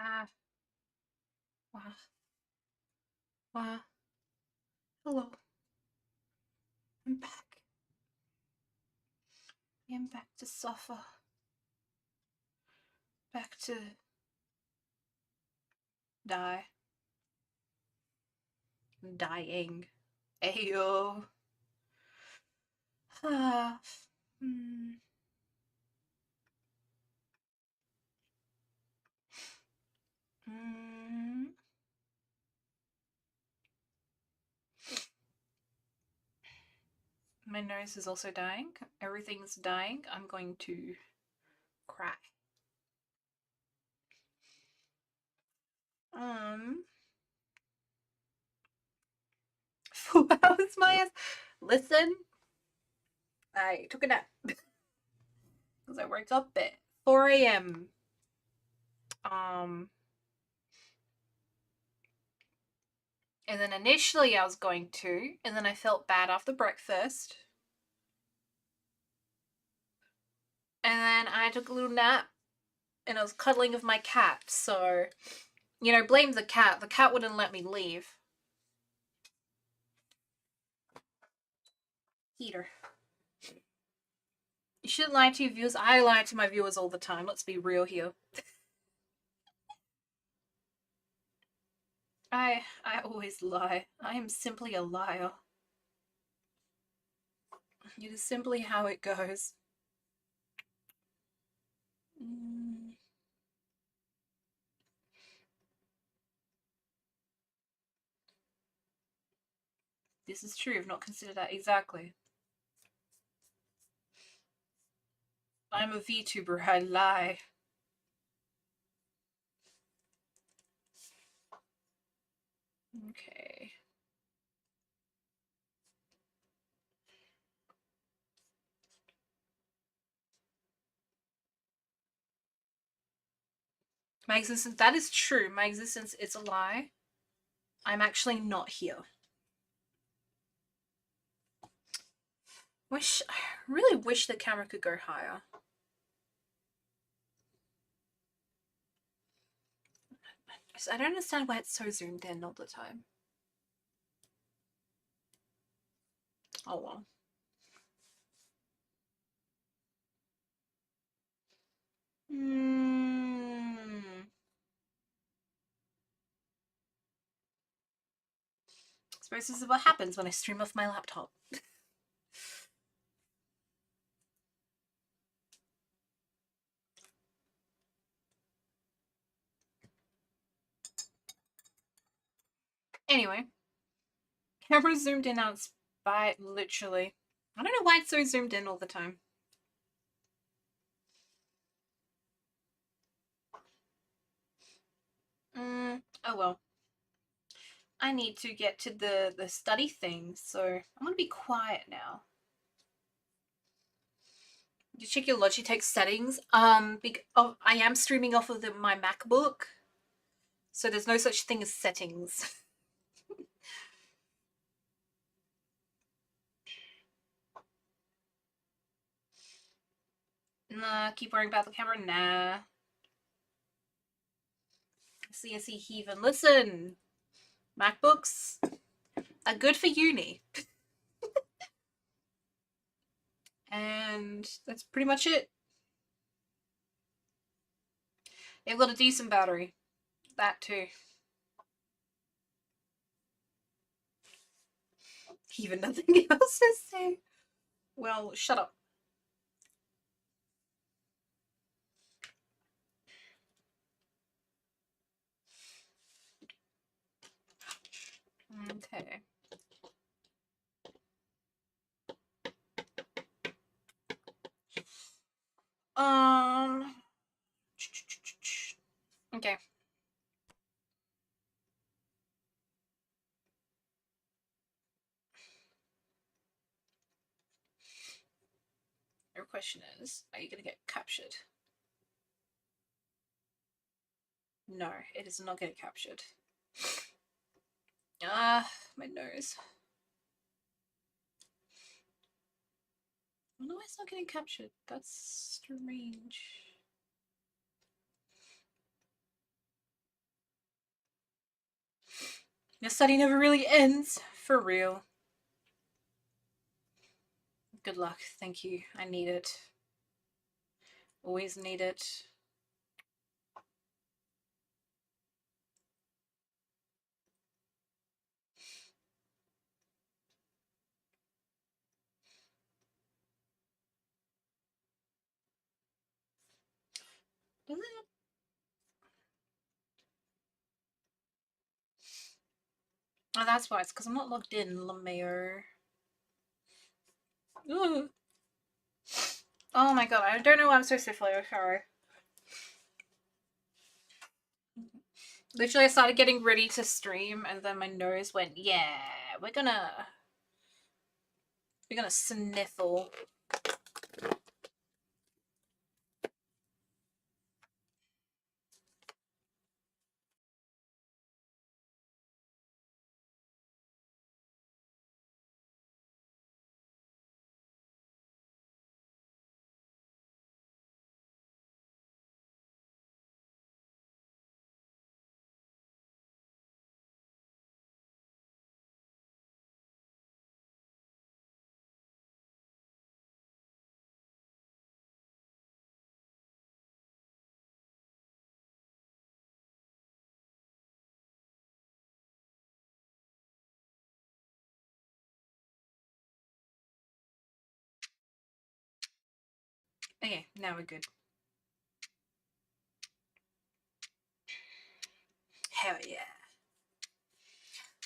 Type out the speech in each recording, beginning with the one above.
Ah, wow. Wow. Hello. I'm back. I'm back to suffer. Back to die. Dying. Ayo. Ah. Hmm. Mm. My nose is also dying. Everything's dying. I'm going to cry. Um. 4 hours, my ass. Listen, I took a nap because I woke up at 4 a.m. Um, and then initially I was going to, and then I felt bad after breakfast. And then I took a little nap and I was cuddling with my cat. So, blame the cat. The cat wouldn't let me leave. Heater. You shouldn't lie to your viewers. I lie to my viewers all the time. Let's be real here. I always lie. I am simply a liar. It is simply how it goes. Mm. This is true. I've not considered that exactly. I'm a VTuber. I lie. Okay. My existence, that is true. My existence is a lie. I'm actually not here. I really wish the camera could go higher. I don't understand why it's so zoomed in all the time. Oh well. I suppose this is what happens when I stream off my laptop. Anyway, camera zoomed in out by literally. I don't know why it's so zoomed in all the time. Oh well. I need to get to the study thing, so I'm gonna be quiet now. You check your Logitech settings. I am streaming off of my MacBook, so there's no such thing as settings. Nah, keep worrying about the camera. Nah. CSE heathen. Listen, MacBooks are good for uni. And that's pretty much it. They've got a decent battery. That too. Even nothing else to say. Well, shut up. Okay. Um. Okay. Your question is, are you gonna get captured? No, it is not getting captured. Ah, my nose. I wonder why it's not getting captured. That's strange. Your study never really ends. For real. Good luck. Thank you. I need it. Always need it. Does it? Oh, that's why. It's because I'm not logged in, LeMayo. Ooh. Oh my god, I don't know why I'm so sniffly. Sorry. Literally, I started getting ready to stream, and then my nose went, yeah, we're gonna sniffle. Okay, now we're good. Hell yeah.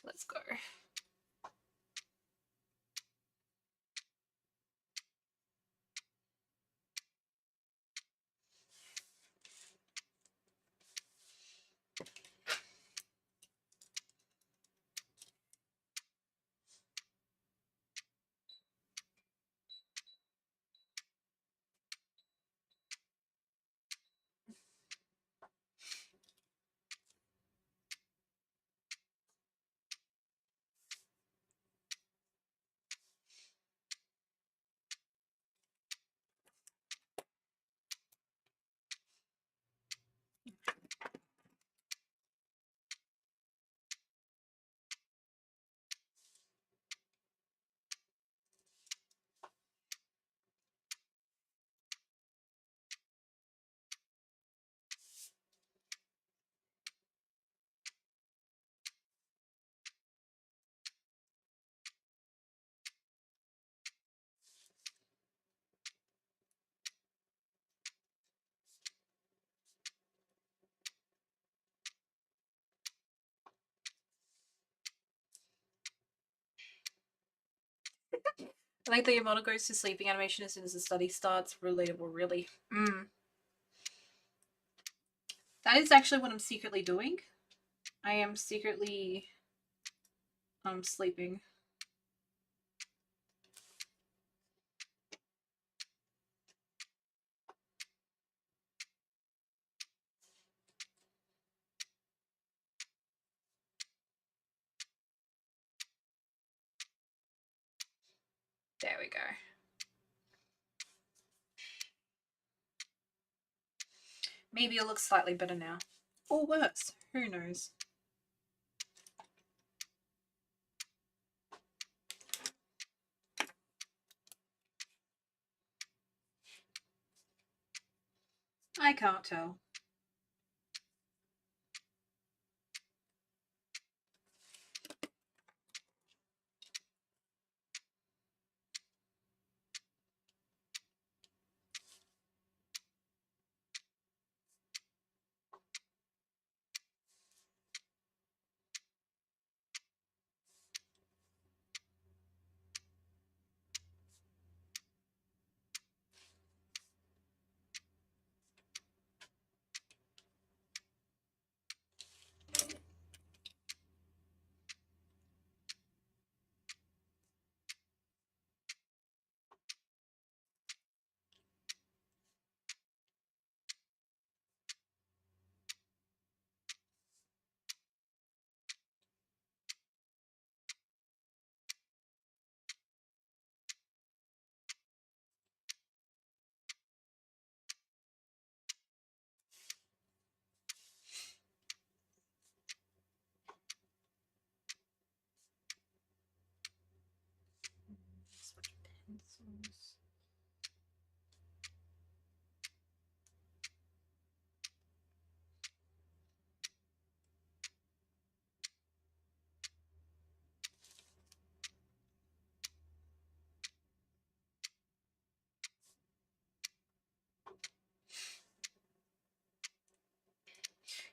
Let's go. I like that your model goes to sleeping animation as soon as the study starts. Relatable, really. That is actually what I'm secretly doing. I am secretly sleeping. There we go. Maybe it looks slightly better now. Or worse. Who knows? I can't tell.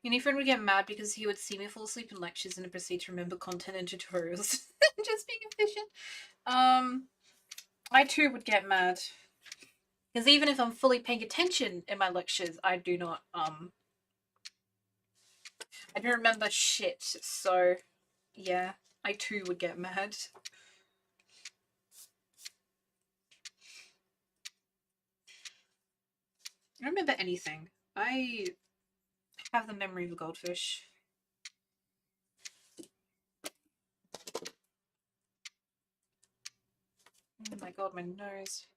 Uni friend would get mad because he would see me fall asleep in lectures and proceed to remember content and tutorials. Just being efficient. I too would get mad. Because even if I'm fully paying attention in my lectures, I don't remember shit. So yeah, I too would get mad. I don't remember anything. I have the memory of a goldfish. Oh my god, my nose.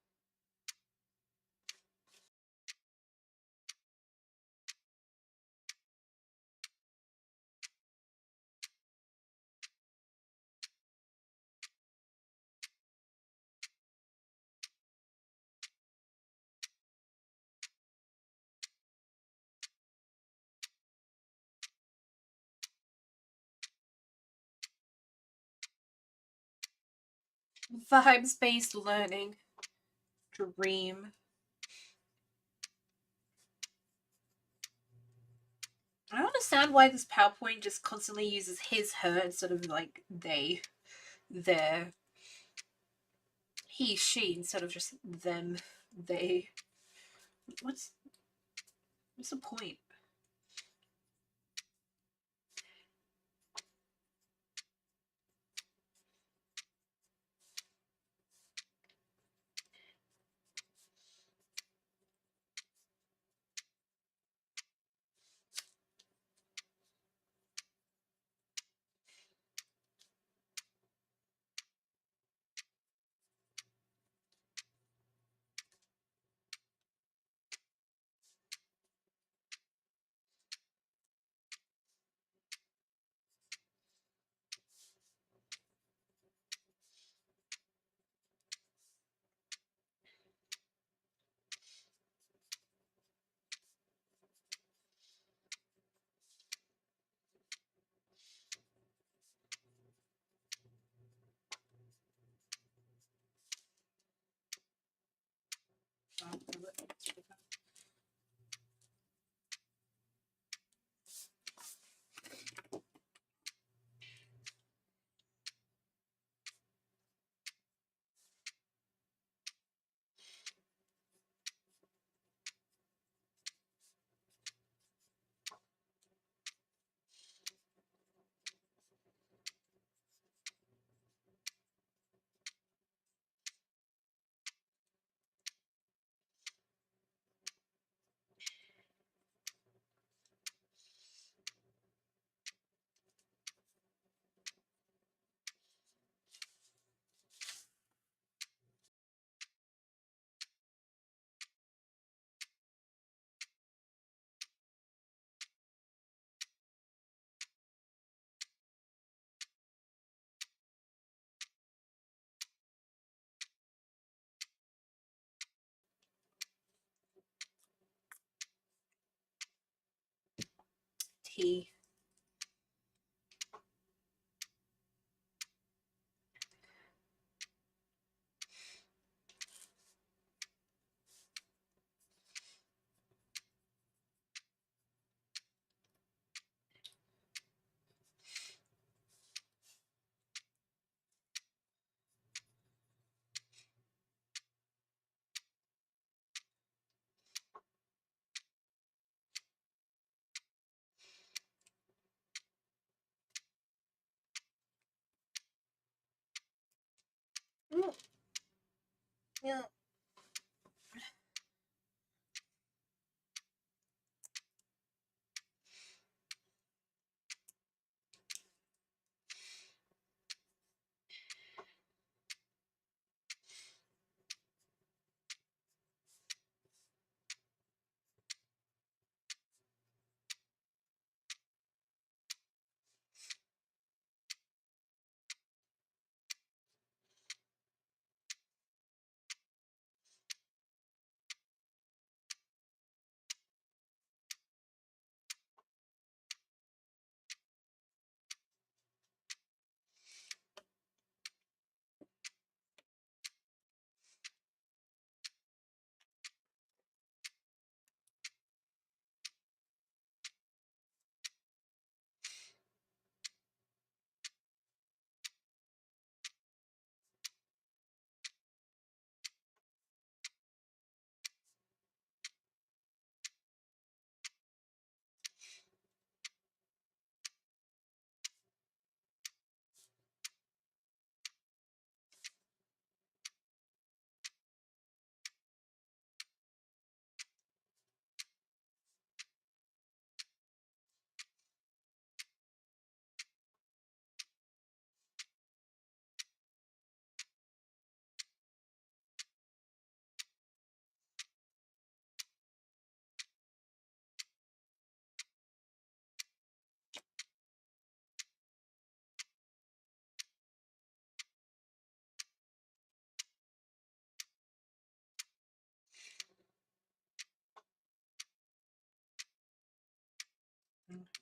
Vibes-based learning. Dream. I don't understand why this PowerPoint just constantly uses his, her instead of like they, their, he, she instead of just them, they. What's the point? Tea. Yeah.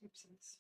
Oopsies.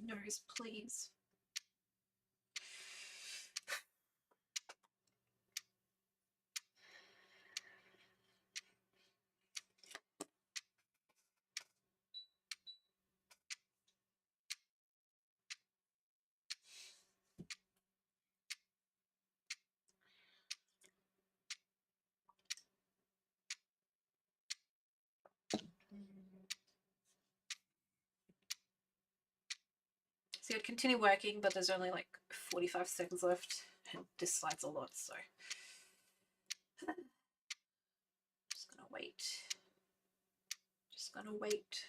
Nose, please. So I'd continue working, but there's only like 45 seconds left, and this slides a lot, so just gonna wait. Just gonna wait.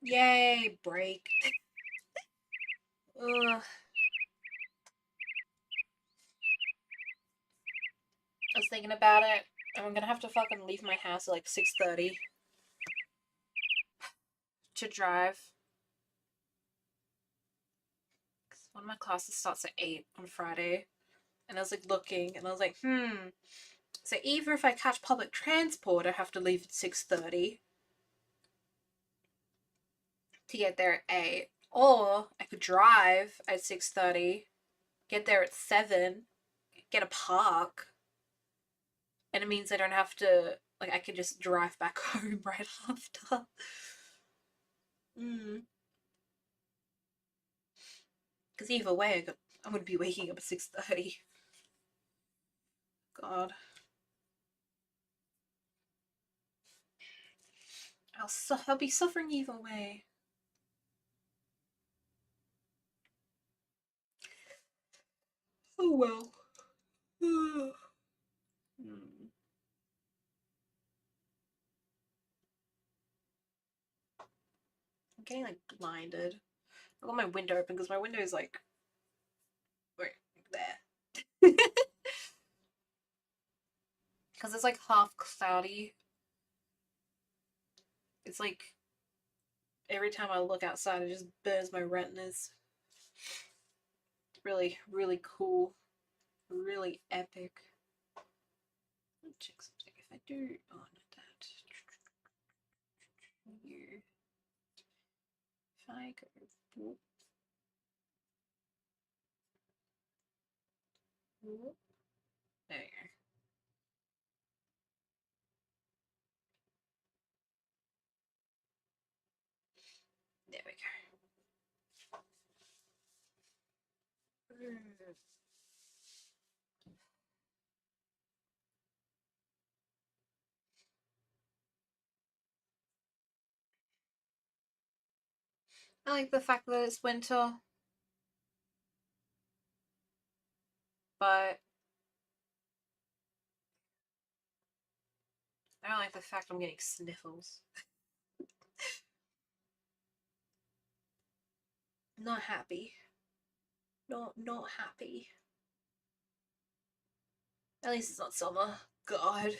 Yay, break. Ugh. I was thinking about it, and I'm gonna have to fucking leave my house at like 6:30 to drive. Cause one of my classes starts at 8 on Friday, and I was like looking, and I was like, so either if I catch public transport, I have to leave at 6:30 to get there at 8, or I could drive at 6:30, get there at 7, get a park, and it means I don't have to, like, I can just drive back home right after. Because either way, I'm going to be waking up at 6:30. God. I'll be suffering either way. Oh well. I'm getting like blinded. I got my window open because my window is like right there. Because it's like half cloudy. It's like every time I look outside, it just burns my retinas. Really, really cool. Really epic. Let's check something. If I do, oh, not that. Here. If I go, whoop, whoop. There you go. There we go. I like the fact that it's winter, but I don't like the fact I'm getting sniffles. Not happy. Not happy. At least it's not summer. God.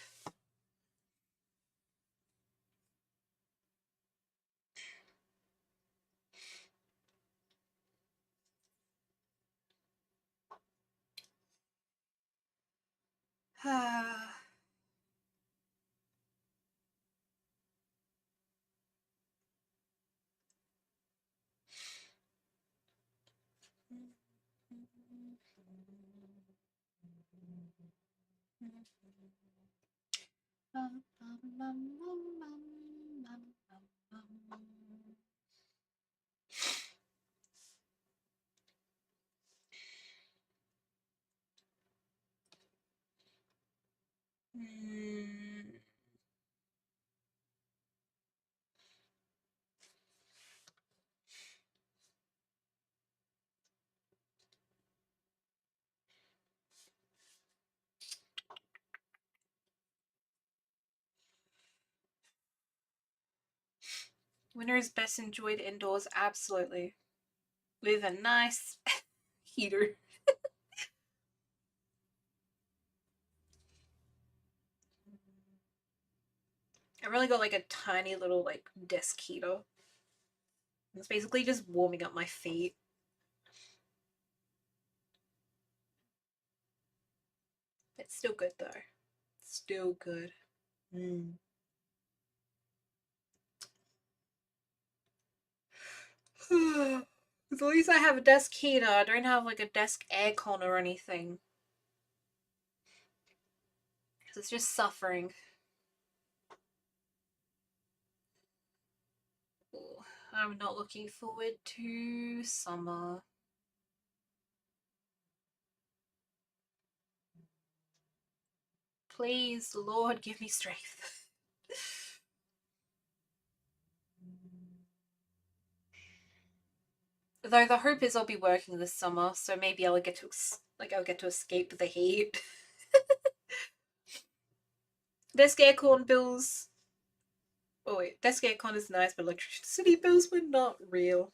Winter is best enjoyed indoors, absolutely. With a nice heater. I really got like a tiny little like desk heater. It's basically just warming up my feet. It's still good though. Still good. Mm. At least I have a desk heater. I don't have like a desk aircon or anything. Because it's just suffering. Ooh, I'm not looking forward to summer. Please, Lord, give me strength. Though the hope is I'll be working this summer, so maybe I'll get to I'll get to escape the heat. Desk aircon bills. Oh wait, desk aircon is nice, but electricity bills were not real.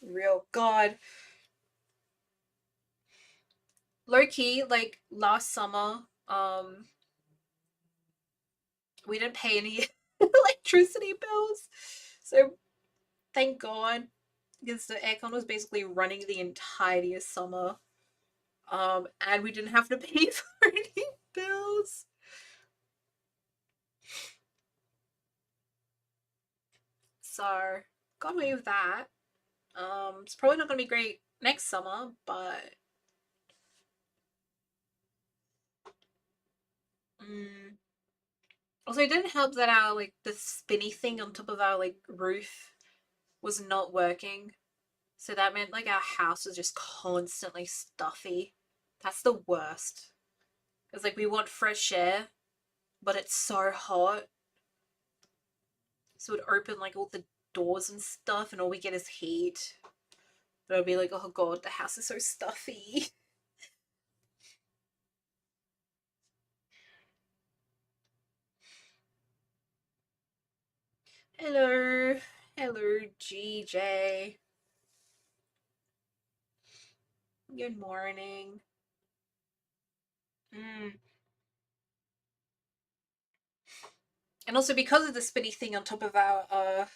Real God. Low key, like last summer, we didn't pay any electricity bills. So thank God. Because the aircon was basically running the entirety of summer. And we didn't have to pay for any bills. So got away with that. It's probably not gonna be great next summer, but mm, also it didn't help that our like the spinny thing on top of our like roof was not working. So that meant like our house was just constantly stuffy. That's the worst. It's like we want fresh air, but it's so hot. So it would open like all the doors and stuff, and all we get is heat. But I'd be like, oh god, the house is so stuffy. Hello. Hello, GJ. Good morning. Mm. And also because of the spinny thing on top of our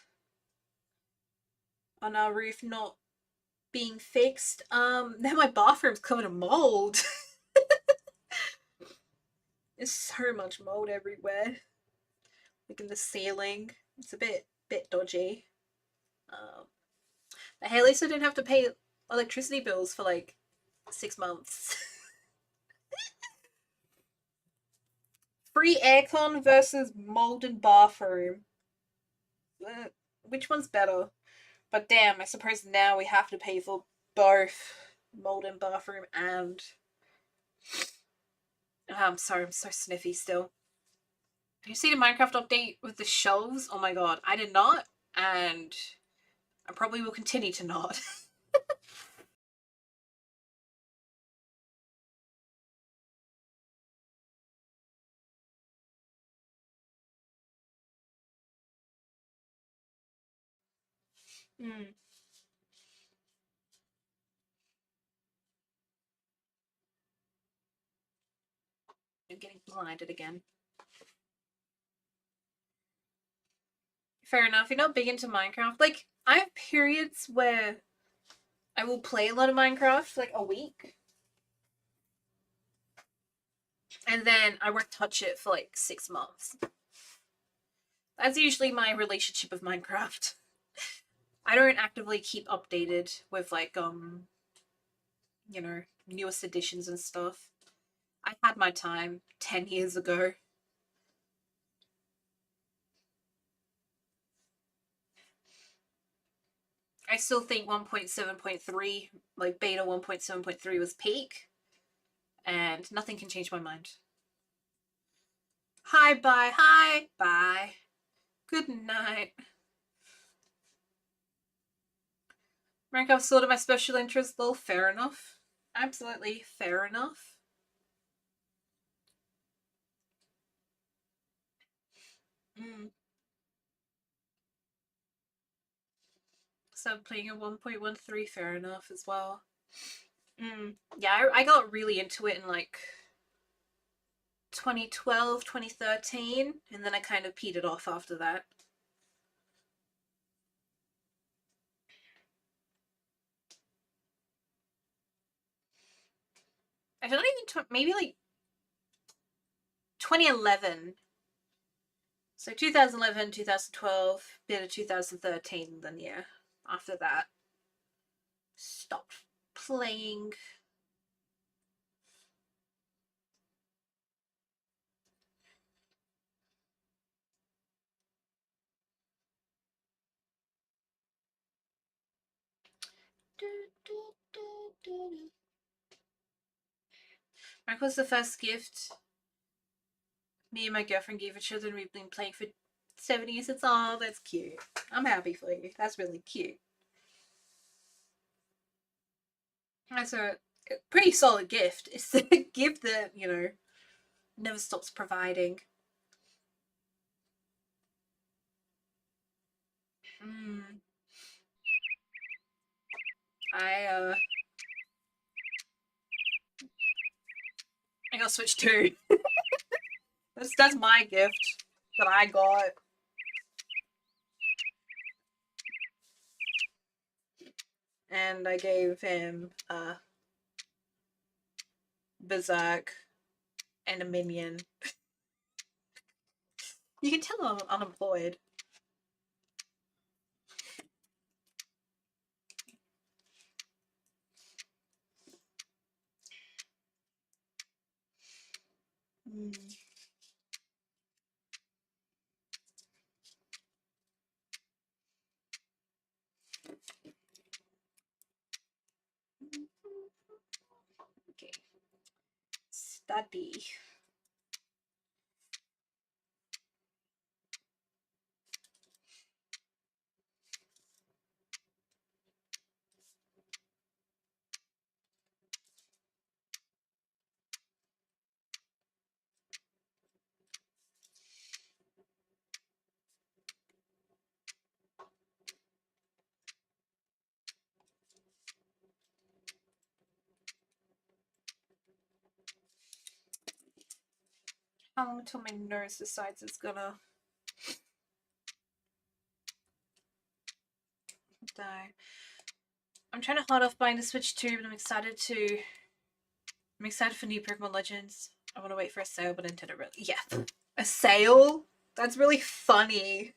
on our roof not being fixed, now my bathroom's covered in mold. There's so much mold everywhere. Like in the ceiling. It's a bit dodgy. Um but hey, at least I didn't have to pay electricity bills for like 6 months. Free aircon versus molded bathroom. Which one's better? But damn, I suppose now we have to pay for both molded bathroom and. Oh, I'm sorry, I'm so sniffy still. Did you see the Minecraft update with the shelves? Oh my god, I did not, and I probably will continue to not. Mm, I'm getting blinded again. Fair enough. You're not big into Minecraft. Like, I have periods where I will play a lot of Minecraft, like a week, and then I won't touch it for like 6 months. That's usually my relationship with Minecraft. I don't actively keep updated with like newest editions and stuff. I had my time 10 years ago. I still think 1.7.3, like beta 1.7.3 was peak, and nothing can change my mind. Hi, bye, hi, bye. Good night. Minecraft sort of my special interest, though. Fair enough. Absolutely fair enough. Mm. So I'm playing a 1.13, fair enough as well. Yeah, I got really into it in like 2012, 2013, and then I kind of petered off after that. I don't even, maybe like 2011. So 2011, 2012, bit of 2013, then yeah, after that, stopped playing. Mark was the first gift me and my girlfriend gave each other, and we've been playing for 7 years. It's all that's cute. I'm happy for you. That's really cute. That's a pretty solid gift. It's a gift that, never stops providing. Mm. I I got Switch 2. That's my gift that I got. And I gave him Berserk and a Minion. You can tell I'm unemployed. Mm. Okay. Study. How long until my nose decides it's gonna die? I'm trying to hold off buying the Switch 2, but I'm excited for new Pokemon Legends. I want to wait for a sale, but Nintendo really. Yeah. A sale? That's really funny.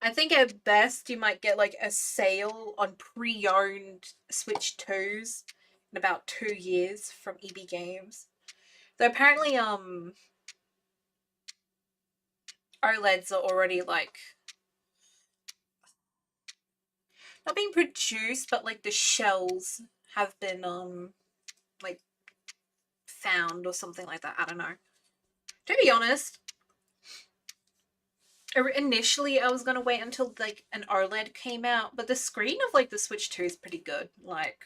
I think at best you might get like a sale on pre-owned Switch 2s in about 2 years from EB Games. Though apparently OLEDs are already like not being produced, but like the shells have been like found or something like that. I don't know. To be honest, initially I was gonna wait until like an OLED came out, but the screen of like the Switch 2 is pretty good. Like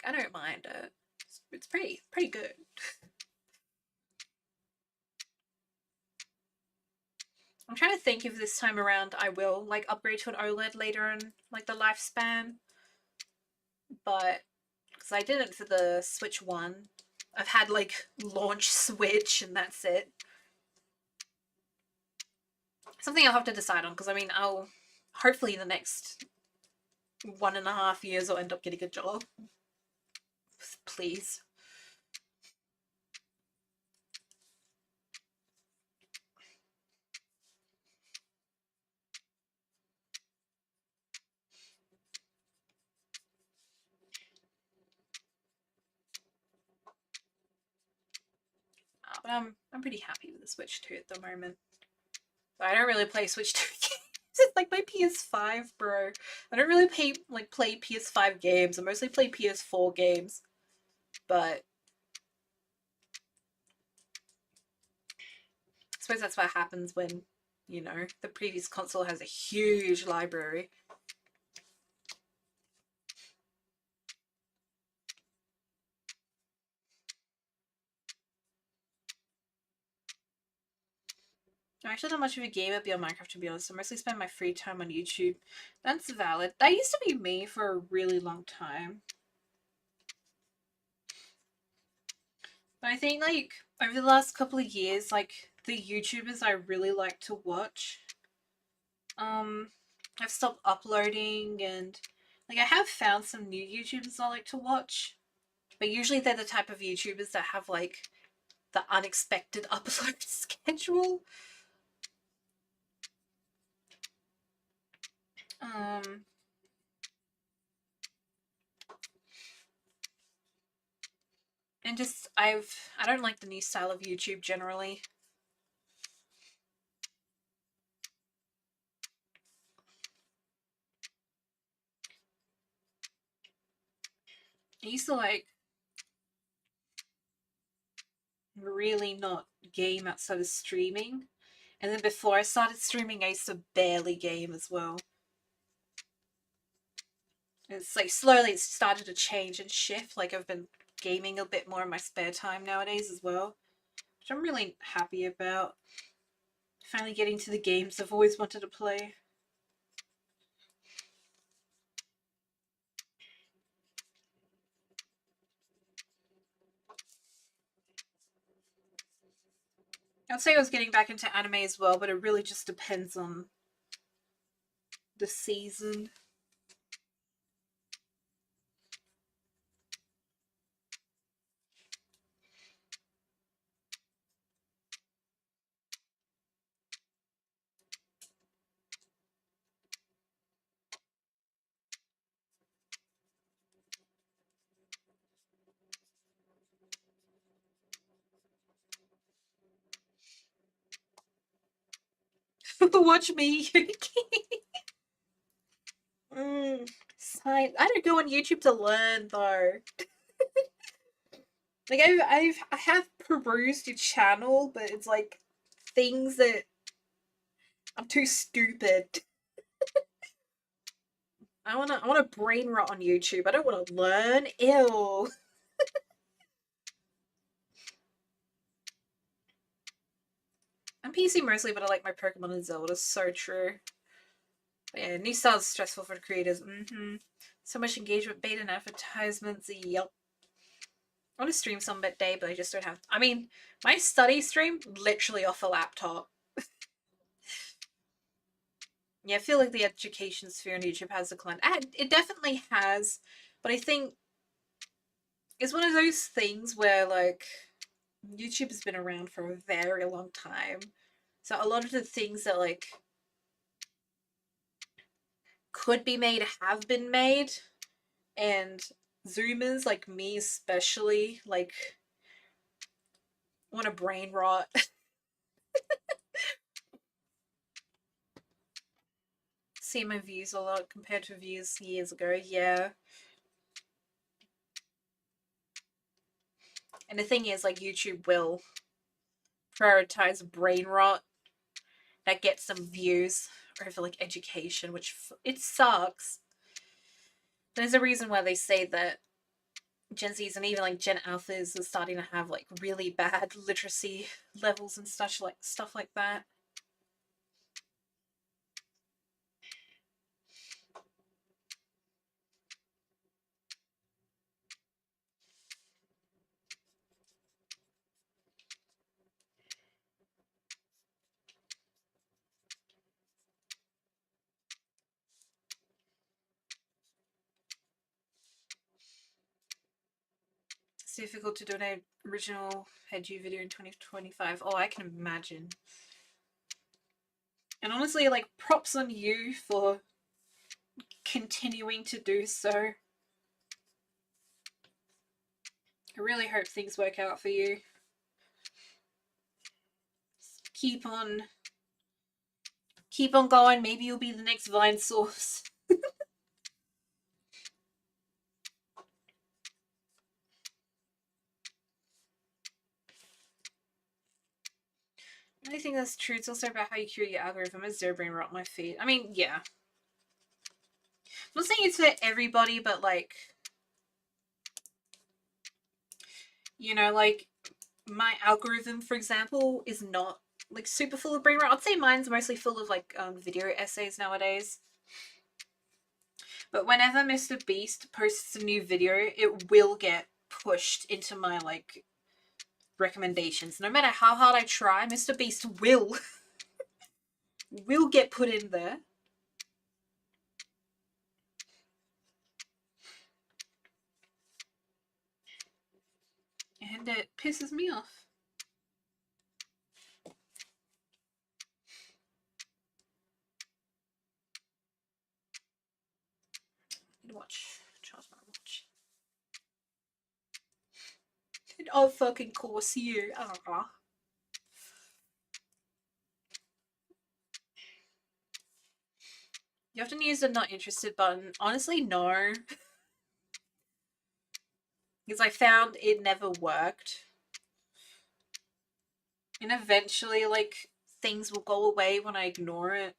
I don't mind it. It's pretty good. I'm trying to think if this time around I will like upgrade to an OLED later in like the lifespan, but because I didn't for the Switch 1, I've had like launch Switch and that's it. Something I'll have to decide on because I mean I'll hopefully in the next 1.5 years I'll end up getting a job. Please. But I'm pretty happy with the Switch 2 at the moment. But I don't really play Switch 2 games. It's like my PS5, bro. I don't really play PS5 games. I mostly play PS4 games. But I suppose that's what happens when, the previous console has a huge library. I'm actually not much of a gamer beyond Minecraft, to be honest. I mostly spend my free time on YouTube. That's valid. That used to be me for a really long time. But I think, like, over the last couple of years, like, the YouTubers I really like to watch, um, I've stopped uploading, and, like, I have found some new YouTubers I like to watch. But usually they're the type of YouTubers that have, like, the unexpected upload schedule. Um, and just I don't like the new style of YouTube generally. I used to like really not game outside of streaming. And then before I started streaming, I used to barely game as well. It's like slowly it's started to change and shift. Like I've been gaming a bit more in my spare time nowadays as well, which I'm really happy about. Finally getting to the games I've always wanted to play. I'd say I was getting back into anime as well, but it really just depends on the season. Watch me, Yuki. Science. I don't go on YouTube to learn though. Like I have perused your channel, but it's like things that I'm too stupid. I wanna brain rot on YouTube. I don't wanna learn. Ew. I'm PC mostly, but I like my Pokemon and Zelda. So true. But yeah, new style's stressful for the creators. So much engagement, bait and advertisements. Yep. I want to stream some day, but I just don't have. I mean, my study stream literally off a laptop. Yeah, I feel like the education sphere on YouTube has declined. It definitely has, but I think it's one of those things where like YouTube has been around for a very long time, so a lot of the things that like could be made have been made, and Zoomers like me especially like want to brain rot. See my views a lot compared to views years ago. Yeah. And the thing is, like, YouTube will prioritize brain rot that gets some views over, like, education, which it sucks. There's a reason why they say that Gen Zs and even, like, Gen Alphas are starting to have, like, really bad literacy levels and stuff like that. It's difficult to do an original Headju video in 2025. Oh, I can imagine. And honestly, like, props on you for continuing to do so. I really hope things work out for you. Keep on going. Maybe you'll be the next Vine source. I think that's true. It's also about how you curate your algorithm. Is zero brain rot my feed? I mean, yeah. I'm not saying it's for everybody, but like, you know, like my algorithm, for example, is not like super full of brain rot. I'd say mine's mostly full of like video essays nowadays. But whenever Mr. Beast posts a new video, it will get pushed into my like recommendations. No matter how hard I try, Mr. Beast will get put in there. And it pisses me off. I need to watch. Charge my watch. And of fucking course you. You often use the not interested button. Honestly, no. Because I found it never worked. And eventually, like, things will go away when I ignore it.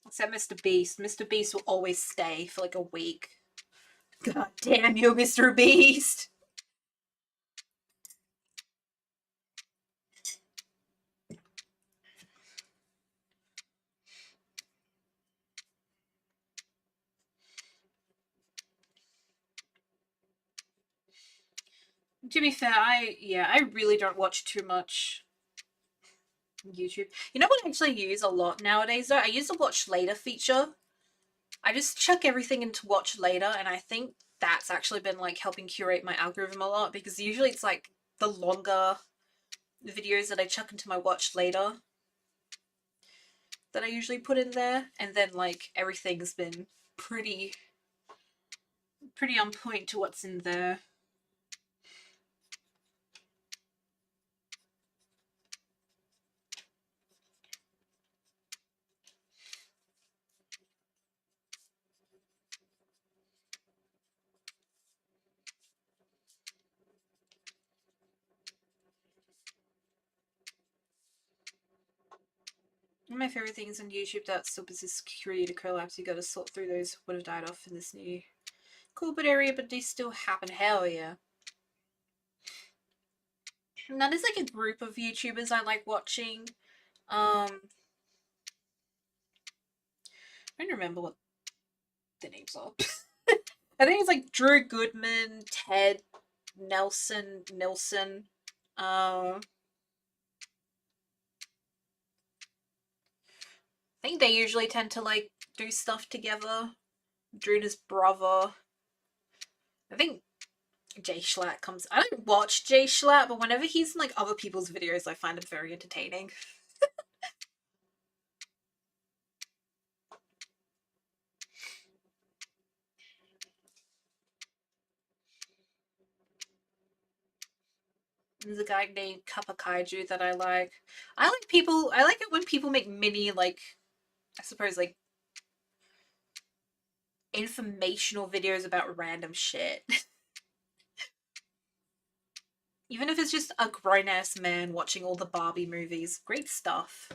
Except Mr. Beast. Mr. Beast will always stay for like a week. God damn you, Mr. Beast! To be fair, I really don't watch too much YouTube. You know what I actually use a lot nowadays though? I use the watch later feature. I just chuck everything into watch later, and I think that's actually been like helping curate my algorithm a lot, because usually it's like the longer videos that I chuck into my watch later that I usually put in there, and then like everything's been pretty on point to what's in there. One of my favorite things on YouTube that still persists creator collapse. You gotta sort through those would have died off in this new cool bit area, but they still happen. Hell yeah. And that is like a group of YouTubers I like watching. I don't remember what the names are. I think it's like Drew Goodman, Ted Nelson. I think they usually tend to like do stuff together. Drew and his brother. I think Jay Schlatt comes. I don't watch Jay Schlatt, but whenever he's in like other people's videos, I find him very entertaining. There's a guy named Kappa Kaiju that I like. I like people. I like it when people make mini, like, I suppose, like, informational videos about random shit. Even if it's just a grown ass man watching all the Barbie movies. Great stuff.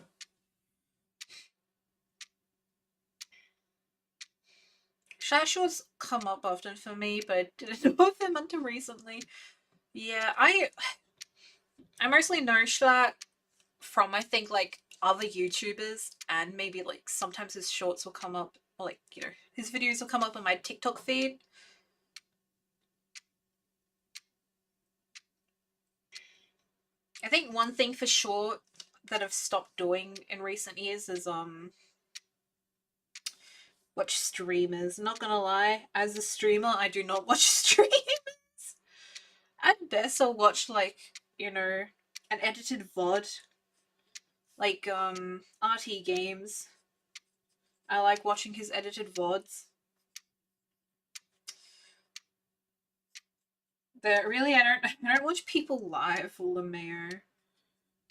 Shat Shorts come up often for me, but I didn't know of them until recently. Yeah, I mostly know Shat from, I think, like, other YouTubers, and maybe like sometimes his shorts will come up, or like, you know, his videos will come up on my TikTok feed. I think one thing for sure that I've stopped doing in recent years is watch streamers. Not gonna lie, as a streamer, I do not watch streams. At best, I'll watch, like, you know, an edited VOD, like RT Games. I like watching his edited VODs. But really, I don't watch people live, Lemaire.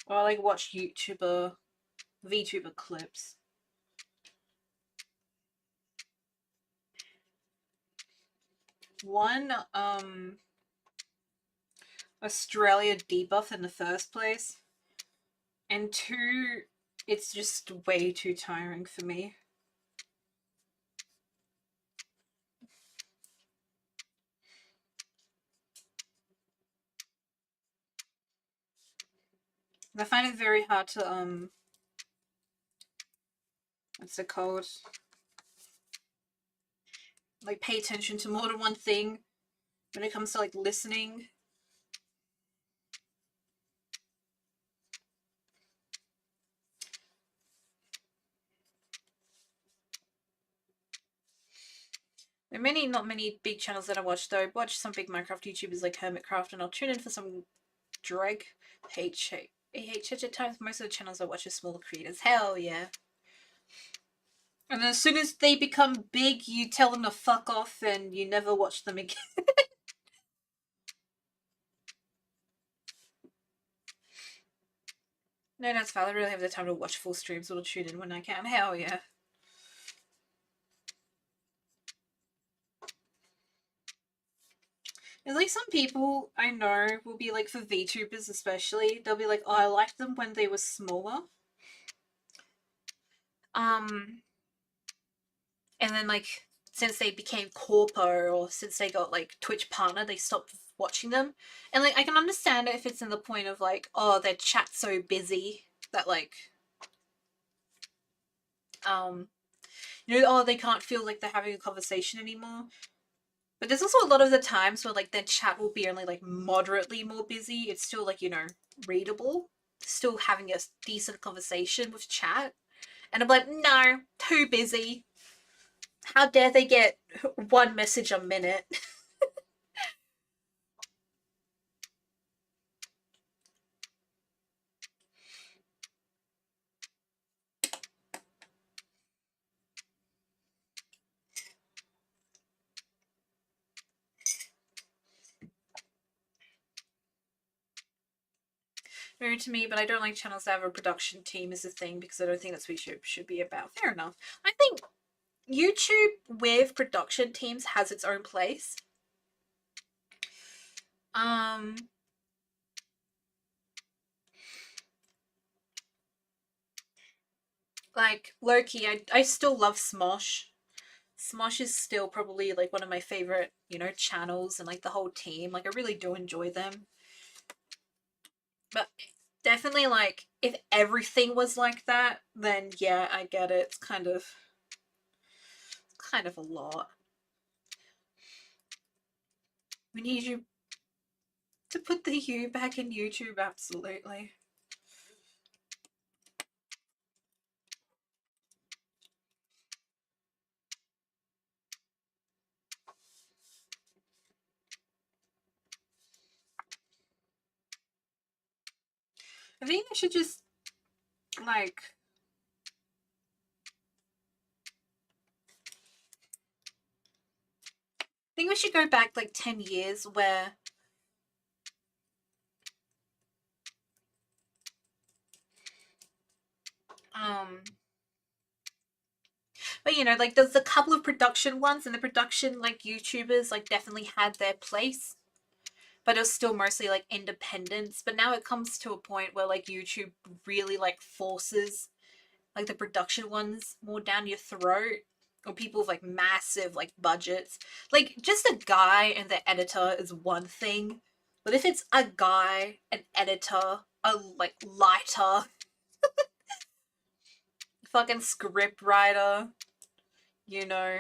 Or I like watch VTuber clips. One, Australia debuff in the first place. And two, it's just way too tiring for me. I find it very hard to what's it called? Like pay attention to more than one thing when it comes to like listening. There are not many big channels that I watch though. I watch some big Minecraft YouTubers like Hermitcraft, and I'll tune in for some Dreg HH at times. Most of the channels I watch are smaller creators. Hell yeah. And then as soon as they become big, you tell them to fuck off and you never watch them again. No, that's fine. I really have the time to watch full streams or tune in when I can. Hell yeah. There's like some people I know will be like, for VTubers especially, they'll be like, oh, I liked them when they were smaller. And then like since they became corpo or since they got like Twitch partner, they stopped watching them. And like I can understand it if it's in the point of like, oh, their chat's so busy that like um oh, they can't feel like they're having a conversation anymore. But there's also a lot of the times where like their chat will be only like moderately more busy. It's still like, readable. Still having a decent conversation with chat. And I'm like, no, too busy. How dare they get one message a minute? Very to me, but I don't like channels that have a production team as a thing because I don't think that's what YouTube should be about. Fair enough. I think YouTube with production teams has its own place. Um, like Loki, I still love Smosh. Smosh is still probably like one of my favorite, channels, and like the whole team. Like I really do enjoy them. But definitely like if everything was like that, then yeah, I get it. It's kind of a lot. We need you to put the U back in YouTube, absolutely. I think they should just like I think we should go back like 10 years where um but like there's a couple of production ones, and the production like YouTubers like definitely had their place, but it was still mostly like independence. But now it comes to a point where like YouTube really like forces like the production ones more down your throat, or people with like massive like budgets. Like just a guy and the editor is one thing, but if it's a guy, an editor, a like lighter, fucking script writer, you know,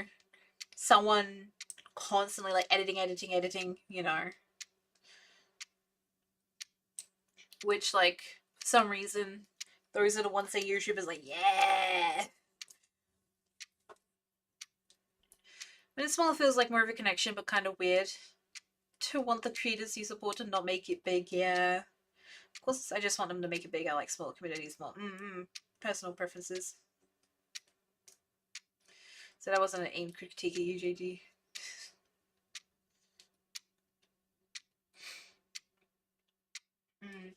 someone constantly like editing, which like for some reason those are the ones that YouTube is like, yeah. When it's small, it feels like more of a connection, but kind of weird to want the creators you support to not make it big. Yeah, of course, I just want them to make it big. I like smaller communities more. Personal preferences. So that wasn't an aim critique of UJG. Mm.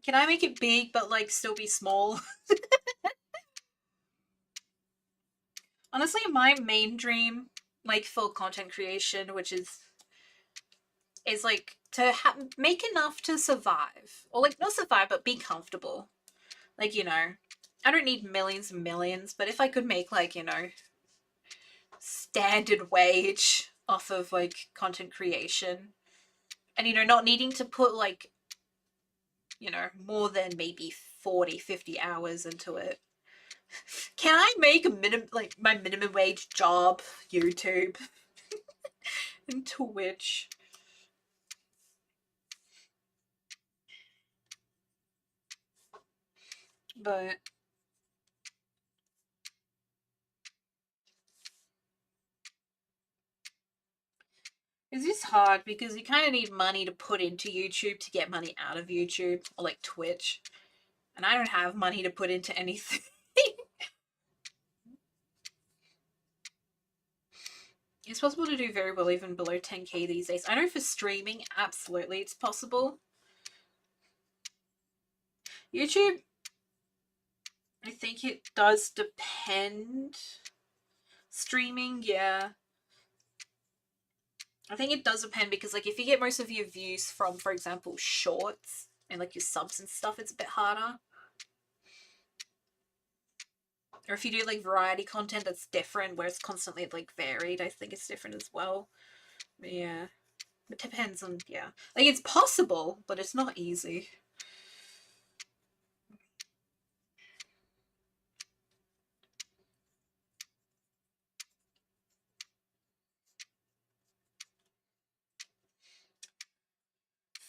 Can I make it big but like still be small? Honestly, my main dream, like for content creation, which is like to make enough to survive, or like not survive but be comfortable. Like I don't need millions and millions, but if I could make like standard wage off of like content creation, and not needing to put like you know, more than maybe 40, 50 hours into it. Can I make a my minimum wage job? YouTube and Twitch. But it's just hard because you kind of need money to put into YouTube to get money out of YouTube, or like Twitch. And I don't have money to put into anything. It's possible to do very well even below 10k these days. I know for streaming, absolutely it's possible. YouTube, I think it does depend. Streaming, yeah. I think it does depend because, like, if you get most of your views from, for example, shorts and like your subs and stuff, it's a bit harder. Or if you do like variety content that's different, where it's constantly like varied, I think it's different as well. But yeah, it depends on, yeah. Like, it's possible, but it's not easy.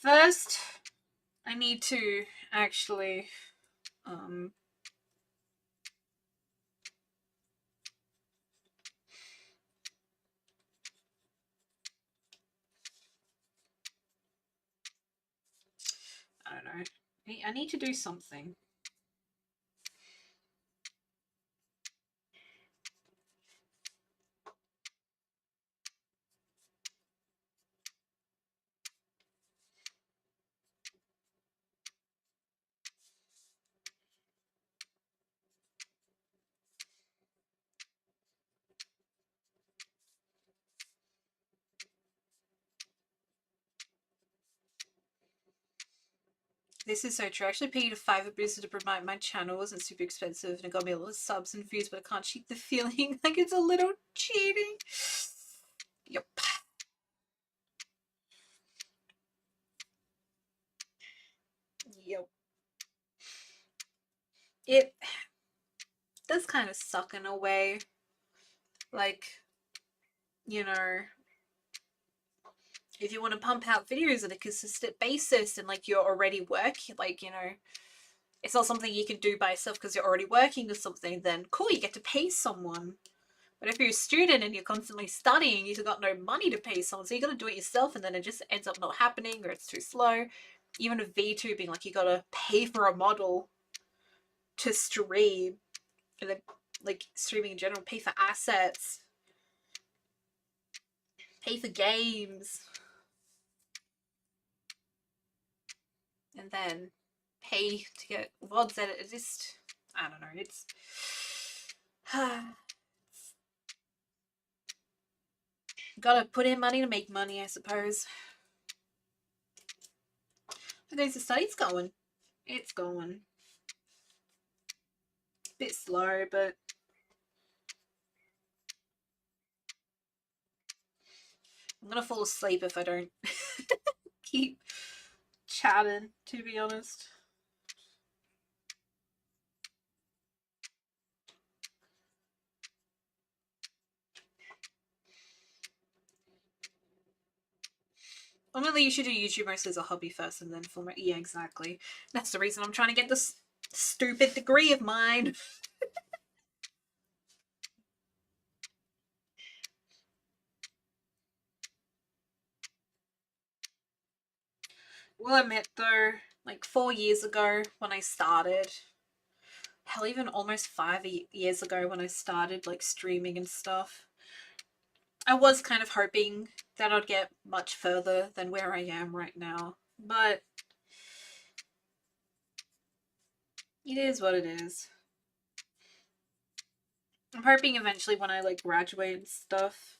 First, I need to actually I don't know. I need to do something. This is so true. I actually paid a $5 booster to promote my channel. It wasn't super expensive and it got me a lot of subs and views, but I can't cheat the feeling like it's a little cheating. Yep. Yep. It does kind of suck in a way. Like, you know, if you want to pump out videos on a consistent basis and like you're already working, like, you know, it's not something you can do by yourself because you're already working or something, then cool, you get to pay someone. But if you're a student and you're constantly studying, you've got no money to pay someone, so you got to do it yourself, and then it just ends up not happening or it's too slow. Even with VTubing, like, you got to pay for a model to stream, and then like streaming in general, pay for assets, pay for games, and then pay to get VODs edited. It's just, I don't know. It's gotta put in money to make money, I suppose. But there's the study's going. It's going. A bit slow, but I'm gonna fall asleep if I don't keep chatting, to be honest. Ultimately, you should do YouTube mostly as a hobby first and then film it. Yeah, exactly. That's the reason I'm trying to get this stupid degree of mine. Will admit though, like 4 years ago when I started, hell, even almost 5 years ago when I started like streaming and stuff, I was kind of hoping that I'd get much further than where I am right now. But it is what it is. I'm hoping eventually when I like graduate and stuff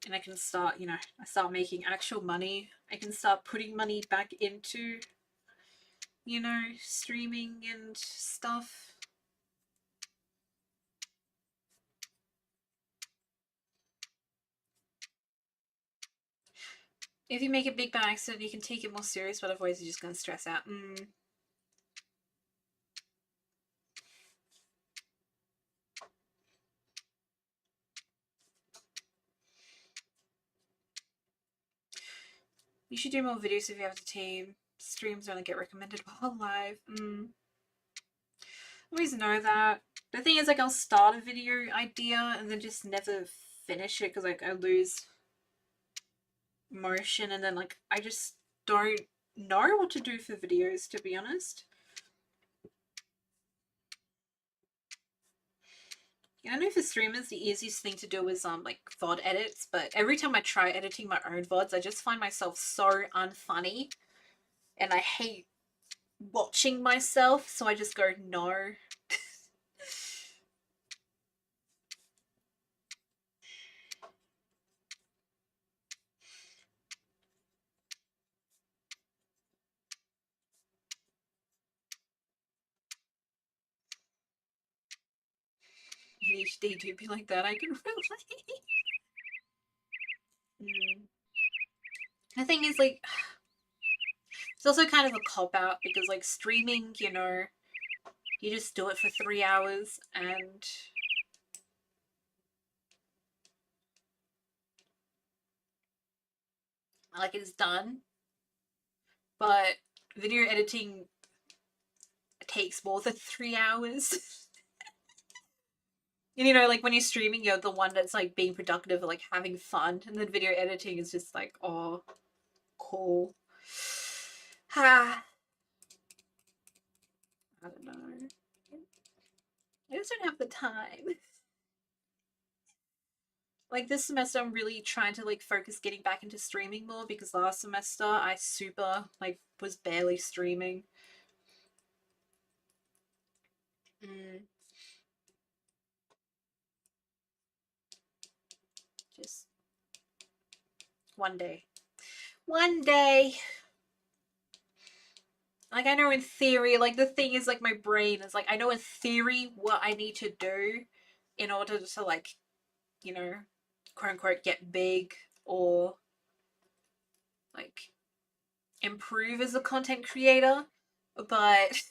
and I can start, you know, I start making actual money, I can start putting money back into, you know, streaming and stuff. If you make it big by accident, you can take it more serious, but otherwise you're just going to stress out. You should do more videos if you have a team. Streams only get recommended while live. Always know that. The thing is, like, I'll start a video idea and then just never finish it because, like, I lose motion and then, like, I just don't know what to do for videos, to be honest. I know for streamers the easiest thing to do is like VOD edits, but every time I try editing my own VODs, I just find myself so unfunny and I hate watching myself, so I just go no. HD do be like that, I can relate. The thing is, like, it's also kind of a cop out because, like, streaming, you know, you just do it for 3 hours and like it's done. But video editing takes more than 3 hours. And you know, like when you're streaming, you're the one that's like being productive, like having fun, and then video editing is just like, oh, cool. Ha. I don't know. I just don't have the time. Like this semester, I'm really trying to like focus getting back into streaming more because last semester I super like was barely streaming. Just one day. One day. Like I know in theory, like the thing is like my brain is like I know in theory what I need to do in order to like, you know, quote unquote get big or like improve as a content creator. But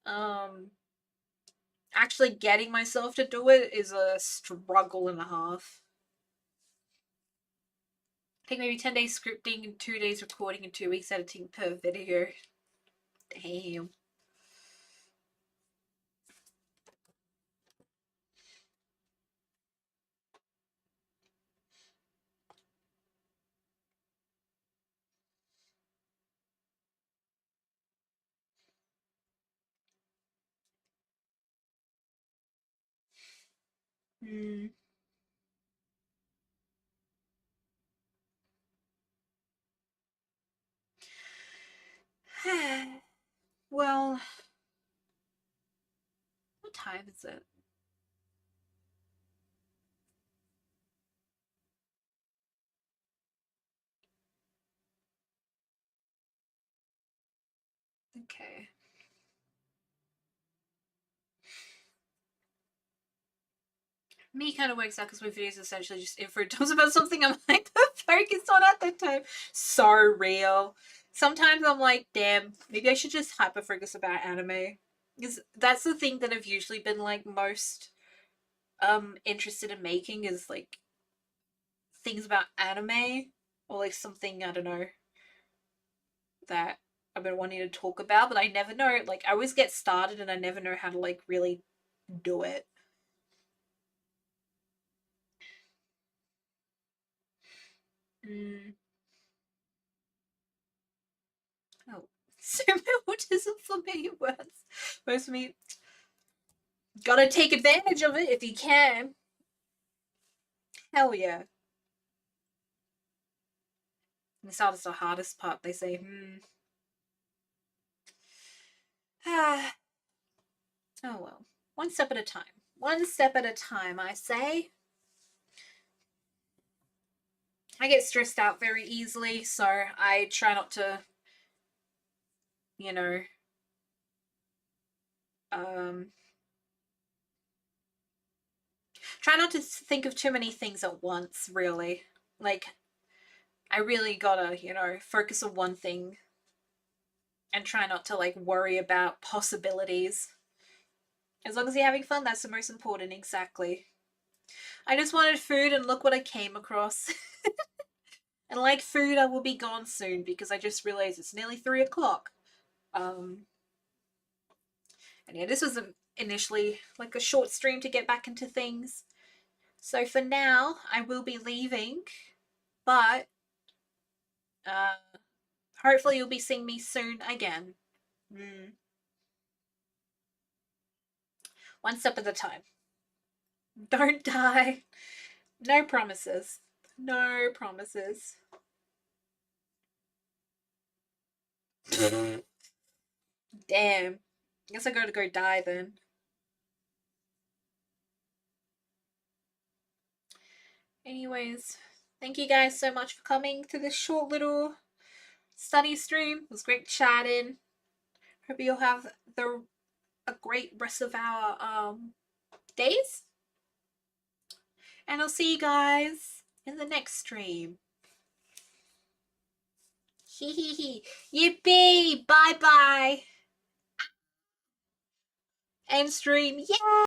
um actually getting myself to do it is a struggle and a half. Take maybe 10 days scripting and 2 days recording and 2 weeks editing per video. Damn. Hmm. Well, what time is it? Okay. Me kind of works out because my videos essentially just info dumps about something I'm like focused on at the time. So real. Sometimes I'm like, damn, maybe I should just hyper focus about anime. Because that's the thing that I've usually been like most interested in making is like things about anime or like something, I don't know, that I've been wanting to talk about, but I never know. Like I always get started and I never know how to like really do it. Mm. Oh, so autism familiar words. Most of me gotta take advantage of it if you can. Hell yeah. This art is the hardest part, they say. Ah. Oh well. One step at a time. One step at a time, I say. I get stressed out very easily, so I try not to, you know, um, try not to think of too many things at once, really. Like, I really gotta, you know, focus on one thing and try not to, like, worry about possibilities. As long as you're having fun, that's the most important, exactly. I just wanted food and look what I came across. And like food, I will be gone soon because I just realized it's nearly 3 o'clock. Um, and yeah, this was initially like a short stream to get back into things. So for now, I will be leaving, but uh, hopefully you'll be seeing me soon again. Mm. One step at a time. Don't die. No promises. No promises. Damn. Guess I gotta go die then. Anyways, thank you guys so much for coming to this short little study stream. It was great chatting. Hope you'll have a great rest of our days. And I'll see you guys in the next stream. Hee hee hee. Yippee! Bye bye! End stream. Yay!